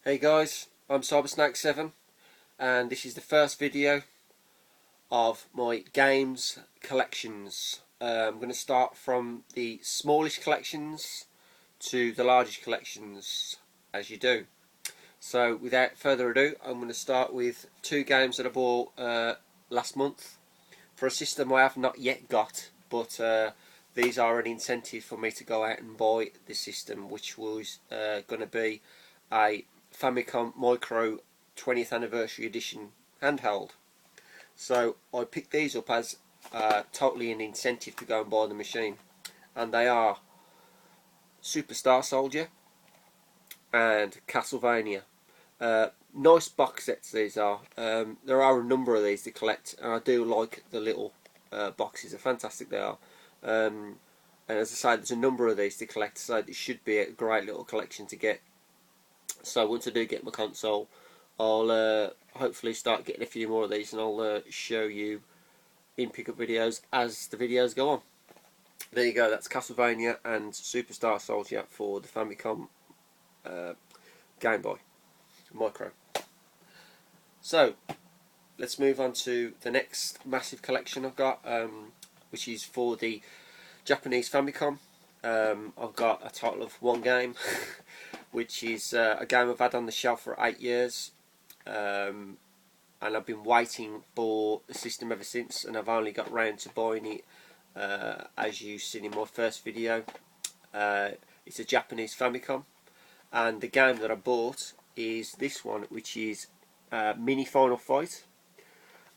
Hey guys, I'm CyberSnake7 and this is the first video of my games collections. I'm going to start from the smallest collections to the largest collections, as you do. So without further ado, I'm going to start with two games that I bought last month for a system I have not yet got, but these are an incentive for me to go out and buy the system, which was going to be a Famicom Micro 20th Anniversary Edition handheld. So I picked these up as totally an incentive to go and buy the machine, and they are Superstar Soldier and Castlevania. Nice box sets these are. There are a number of these to collect, and I do like the little boxes. They're fantastic they are. And as I say, there's a number of these to collect, so it should be a great little collection to get. So once I do get my console, I'll hopefully start getting a few more of these, and I'll show you in pickup videos as the videos go on. There you go, that's Castlevania and Superstar Soldier for the Famicom Game Boy Micro. So let's move on to the next massive collection I've got, which is for the Japanese Famicom. I've got a total of one game which is a game I've had on the shelf for 8 years, and I've been waiting for the system ever since, and I've only got round to buying it as you've seen in my first video. It's a Japanese Famicom, and the game that I bought is this one, which is Mini Final Fight,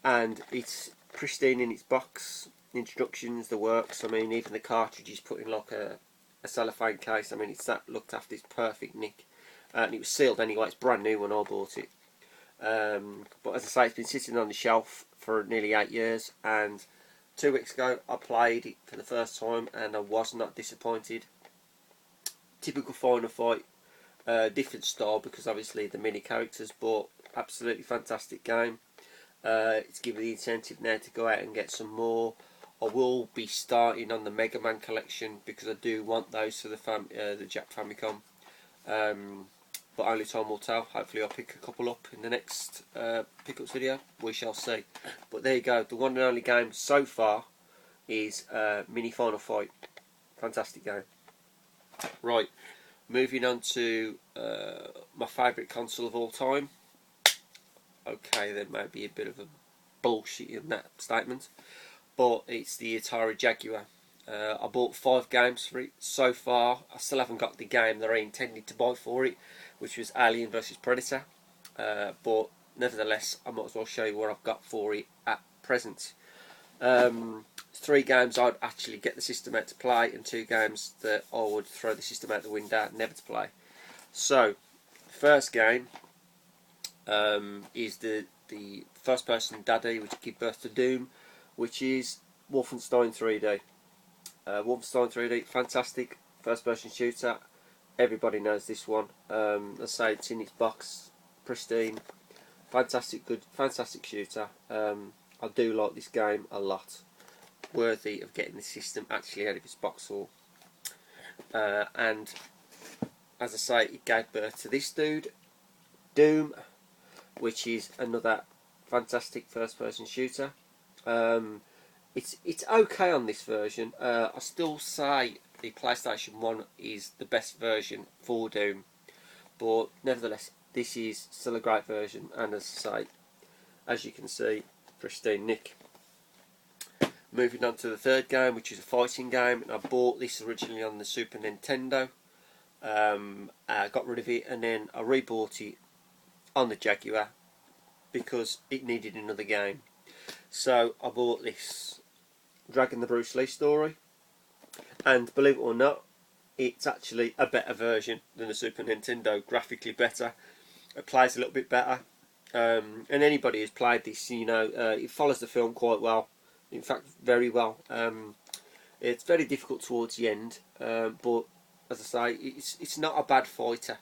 and it's pristine in its box, instructions, the works. I mean, even the cartridge is put in like a cellophane case. I mean, it's that looked after, it's perfect nick, and it was sealed anyway. It's brand new when I bought it. But as I say, it's been sitting on the shelf for nearly 8 years, and 2 weeks ago I played it for the first time and I was not disappointed. Typical Final Fight, different style because obviously the mini characters, but absolutely fantastic game. It's given the incentive now to go out and get some more. I will be starting on the Mega Man collection because I do want those for the Jap Famicom, but only time will tell. Hopefully I'll pick a couple up in the next pickups video, we shall see. But there you go, the one and only game so far is Mini Final Fight. Fantastic game. Right, moving on to my favourite console of all time. Okay, there may be a bit of a bullshit in that statement, but it's the Atari Jaguar. I bought 5 games for it so far. I still haven't got the game that I intended to buy for it, which was Alien vs Predator, but nevertheless I might as well show you what I've got for it at present. 3 games I'd actually get the system out to play, and 2 games that I would throw the system out the window, never to play. So the first game is the first person daddy, which gives birth to Doom, which is Wolfenstein 3D. Wolfenstein 3D, fantastic first person shooter. Everybody knows this one. Let's say it's in its box, pristine, fantastic, good, fantastic shooter. I do like this game a lot. Worthy of getting the system actually out of its box haul. And as I say, it gave birth to this dude, Doom, which is another fantastic first person shooter. It's okay on this version. I still say the PlayStation 1 is the best version for Doom, but nevertheless this is still a great version, and as I say, as you can see, pristine nick. Moving on to the third game, which is a fighting game, and I bought this originally on the Super Nintendo. I got rid of it and then I rebought it on the Jaguar because it needed another game. So I bought this Dragon the Bruce Lee story, and believe it or not, it's actually a better version than the Super Nintendo, graphically better, it plays a little bit better, and anybody who's played this, you know, it follows the film quite well, in fact very well. It's very difficult towards the end, but as I say, it's not a bad fighter.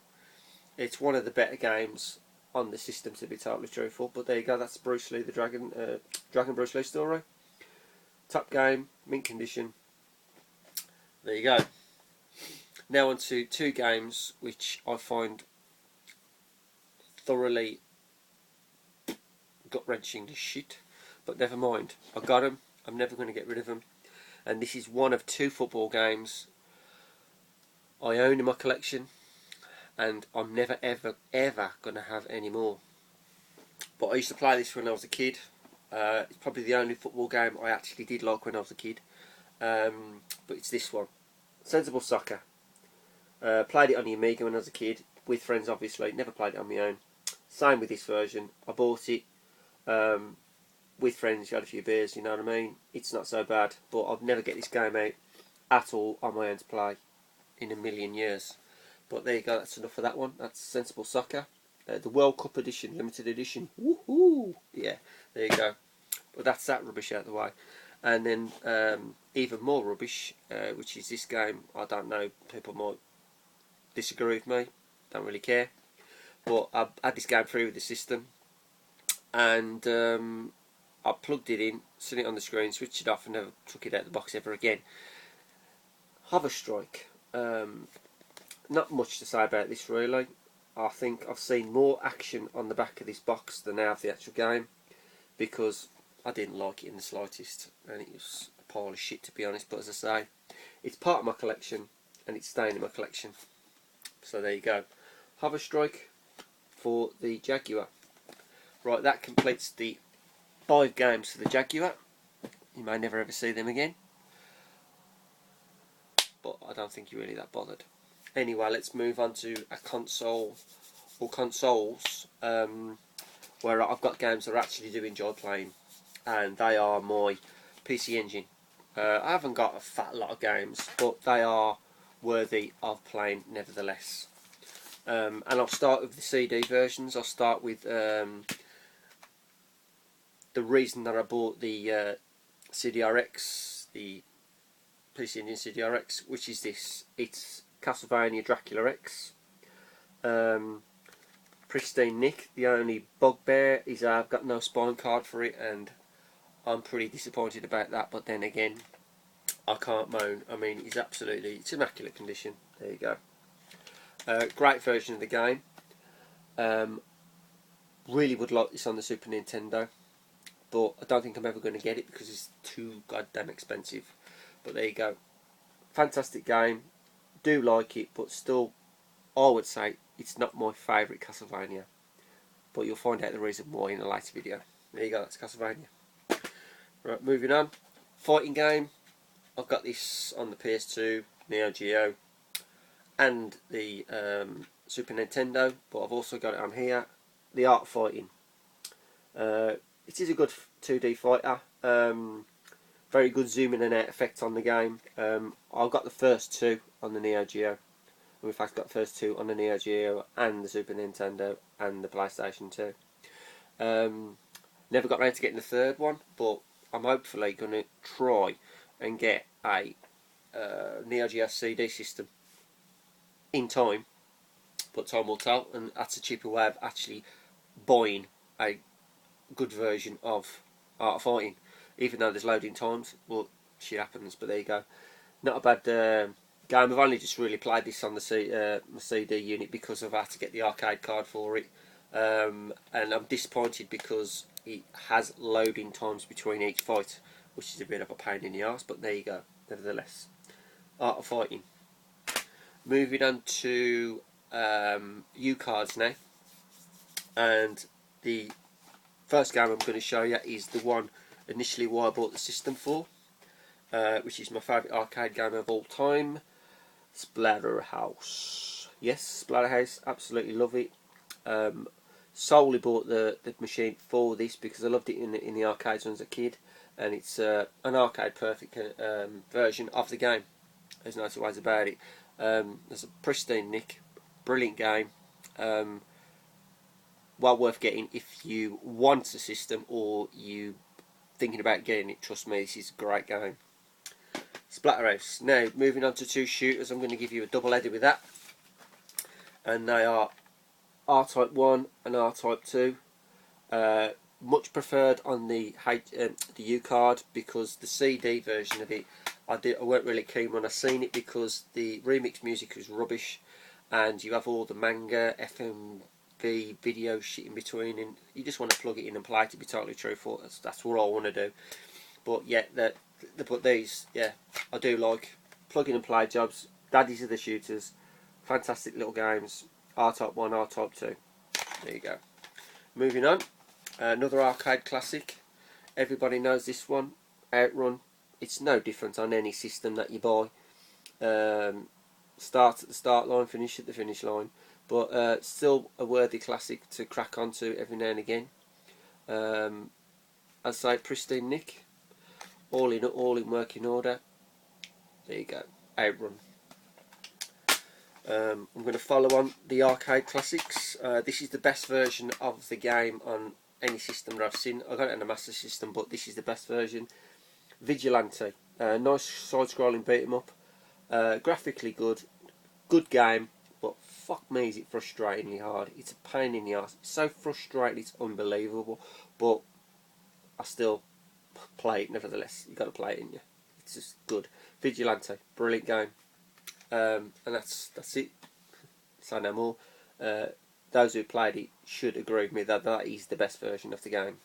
It's one of the better games on the system, to be totally truthful. But there you go, that's Bruce Lee, the Dragon Bruce Lee story. Top game, mint condition. There you go. Now on to 2 games which I find thoroughly gut-wrenching shit, but never mind. I got them. I'm never going to get rid of them. And this is one of 2 football games I own in my collection, and I'm never ever going to have any more. But I used to play this when I was a kid. It's probably the only football game I actually did like when I was a kid. But it's this one, Sensible Soccer. Played it on the Amiga when I was a kid, with friends obviously, never played it on my own. Same with this version. I bought it with friends, you had a few beers, you know what I mean? It's not so bad, but I'd never get this game out at all on my own to play in a million years. But there you go, that's enough for that one. That's Sensible Soccer. The World Cup edition, limited edition. Woohoo! Yeah, there you go. But that's that rubbish out of the way. And then even more rubbish, which is this game. I don't know, people might disagree with me, don't really care. But I had this game through with the system, and I plugged it in, seen it on the screen, switched it off, and never took it out of the box ever again. Hover Strike. Not much to say about this really. I think I've seen more action on the back of this box than I have the actual game, because I didn't like it in the slightest, and it was a pile of shit to be honest. But as I say, it's part of my collection, and it's staying in my collection. So there you go. Hover Strike for the Jaguar. Right, that completes the 5 games for the Jaguar. You may never ever see them again, but I don't think you're really that bothered. Anyway, let's move on to a console, or consoles, where I've got games that I actually do enjoy playing, and they are my PC Engine. I haven't got a fat lot of games, but they are worthy of playing nevertheless. And I'll start with the CD versions. I'll start with the reason that I bought the CDRX, the PC Engine CDRX, which is this. It's Castlevania Dracula X. Pristine Nick. The only bugbear is I've got no spine card for it, and I'm pretty disappointed about that. But then again, I can't moan. I mean, it's immaculate condition. There you go. Great version of the game. Really would like this on the Super Nintendo, but I don't think I'm ever going to get it because it's too goddamn expensive. But there you go. Fantastic game. Do like it, but still, I would say it's not my favourite Castlevania. But you'll find out the reason why in a later video. There you go, that's Castlevania. Right, moving on. Fighting game. I've got this on the PS2, Neo Geo, and the Super Nintendo, but I've also got it on here. The Art of Fighting. It is a good 2D fighter. Very good zoom in and out effect on the game. I've got the first 2 on the Neo Geo. In fact, got the first 2 on the Neo Geo and the Super Nintendo and the PlayStation 2. Never got around to getting the 3rd one, but I'm hopefully going to try and get a Neo Geo CD system in time. But time will tell, and that's a cheaper way of actually buying a good version of Art of Fighting. Even though there's loading times, well, shit happens, but there you go. Not a bad game. I've only just really played this on the my CD unit because I've had to get the arcade card for it. And I'm disappointed because it has loading times between each fight, which is a bit of a pain in the arse, but there you go, nevertheless. Art of Fighting. Moving on to U-cards now. And the first game I'm going to show you is the one initially why I bought the system for, which is my favourite arcade game of all time, Splathouse. Yes, Splathouse, absolutely love it. Solely bought the machine for this because I loved it in the arcades when I was a kid, and it's an arcade perfect version of the game. There's no two ways about it. There's a pristine nick, brilliant game. Well worth getting if you want a system or you thinking about getting it. Trust me, this is a great game. Splathouse. Now moving on to 2 shooters, I'm going to give you a double header with that, and they are R-Type 1 and R-Type 2. Much preferred on the U-card because the CD version of it I weren't really keen when I seen it because the remix music was rubbish, and you have all the manga, FM the video shit in between, and you just want to plug it in and play, to be totally truthful. That's what I want to do. But yeah, but these, yeah, I do like plug in and play jobs. Daddies are the shooters. Fantastic little games. R-Type 1, R-Type 2. There you go. Moving on. Another arcade classic. Everybody knows this one. Outrun. It's no different on any system that you buy. Start at the start line, finish at the finish line. But still a worthy classic to crack onto every now and again. As I say, pristine nick. All in working order. There you go. Outrun. I'm going to follow on the arcade classics. This is the best version of the game on any system that I've seen. I got it on a Master System, but this is the best version. Vigilante. Nice side-scrolling beat 'em up. Graphically good. Good game, but fuck me, is it frustratingly hard. It's a pain in the ass. It's so frustrating, it's unbelievable. But I still play it nevertheless. You got to play it, ain't you? It's just good. Vigilante, brilliant game. And that's it. So no more. Those who played it should agree with me that that is the best version of the game.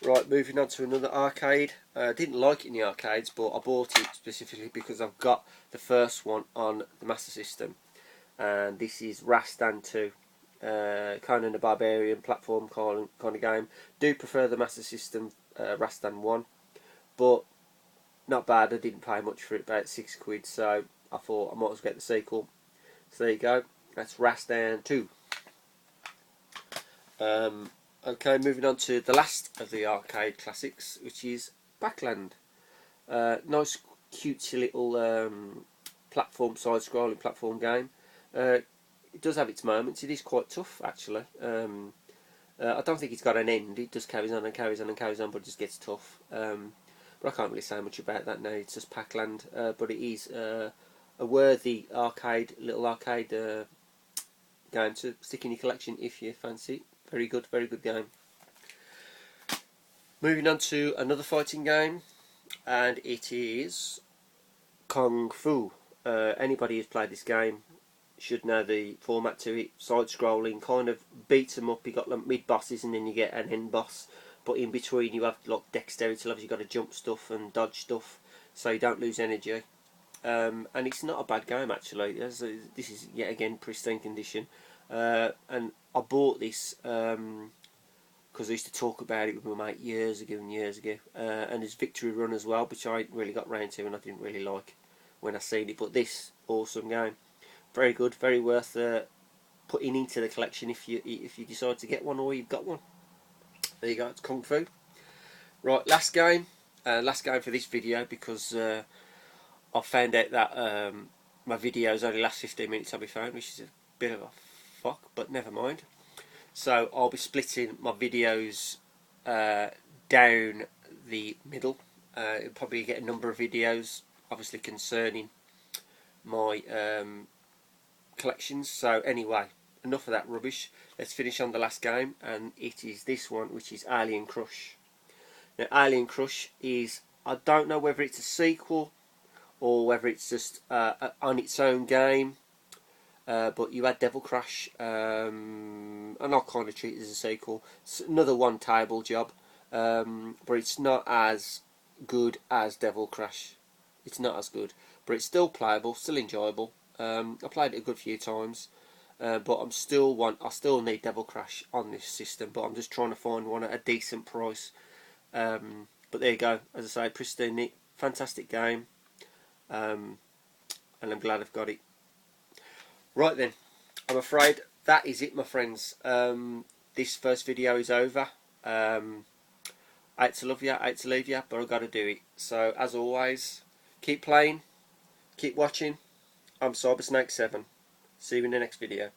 Right, moving on to another arcade. Didn't like it in the arcades, but I bought it specifically because I've got the first one on the Master System, and this is Rass 2. Conan the Barbarian platform kind of game. Do prefer the Master System Rass 1, but not bad. I didn't pay much for it, about £6, so I thought I might as well get the sequel. So there you go. That's Rass 2. Okay, moving on to the last of the arcade classics, which is Backlund. Nice, cutesy little side-scrolling platform game. It does have its moments. It is quite tough, actually. I don't think it's got an end. It just carries on and carries on and carries on, but it just gets tough. But I can't really say much about that now. It's just Backlund. But it is a worthy little arcade game to stick in your collection if you fancy it. Very good game. Moving on to another fighting game, and it is Kung Fu. Anybody who's played this game should know the format to it. Side-scrolling, kind of beats 'em up. You got like mid-bosses and then you get an end boss. But in between you have like dexterity levels. You've got to jump stuff and dodge stuff, so you don't lose energy. And it's not a bad game actually. This is yet again pristine condition. And I bought this because I used to talk about it with my mate years ago. And there's Victory Run as well, which I ain't really got round to and I didn't really like when I seen it. But this awesome game, very good, very worth putting into the collection if you decide to get one or you've got one. There you go. It's Kung Fu. Right, last game for this video, because I found out that my videos only last 15 minutes on my phone, which is a bit of a fuck, but never mind. So I'll be splitting my videos down the middle. You'll probably get a number of videos, obviously concerning my collections. So anyway, enough of that rubbish. Let's finish on the last game, and it is this one, which is Alien Crush. Now, Alien Crush is, I don't know whether it's a sequel or whether it's just on its own game. But you had Devil Crash, and I'll kind of treat it as a sequel. It's another one-table job, but it's not as good as Devil Crash. It's not as good, but it's still playable, still enjoyable. I played it a good few times, but I still need Devil Crash on this system. But I'm just trying to find one at a decent price. But there you go. As I say, pristine, fantastic game, and I'm glad I've got it. Right then, I'm afraid that is it, my friends. This first video is over. I hate to love you, I hate to leave you, but I've got to do it. So, as always, keep playing, keep watching. I'm Cybersnake7. See you in the next video.